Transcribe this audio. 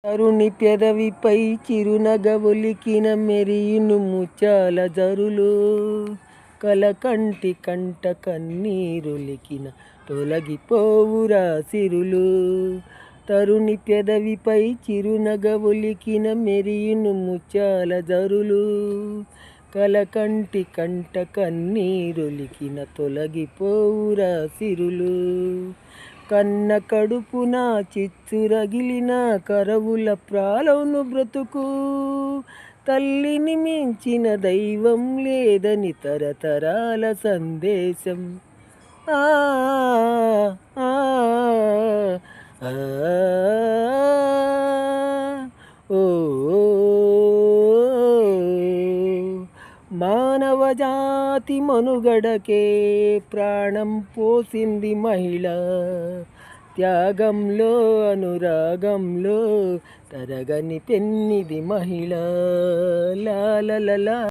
తరుణి పెదవిపై చిరునగ ఒలికిన మెరియును ముత్యాల జరులు, కలకంటి కంట కన్నీరొలికిన తొలగిపోవురా సిరులు. తరుణి పెదవిపై చిరునగ ఒలికిన మెరియును ముత్యాల జరులు, కలకంటి కంట కన్నీరొలికిన తొలగిపోవురా సిరులు. కన్న కడుపున చిచ్చురగిలిన కరవుల ప్రాలవును బ్రతుకు, తల్లిని మించిన దైవం లేదని తరతరాల సందేశం. ఆ ఆ ఆ ఓ మానవజాతి మనుగడకే ప్రాణం పోసింది మహిళ, త్యాగంలో అనురాగంలో తరగని పెన్నిది మహిళ. లా లా లా.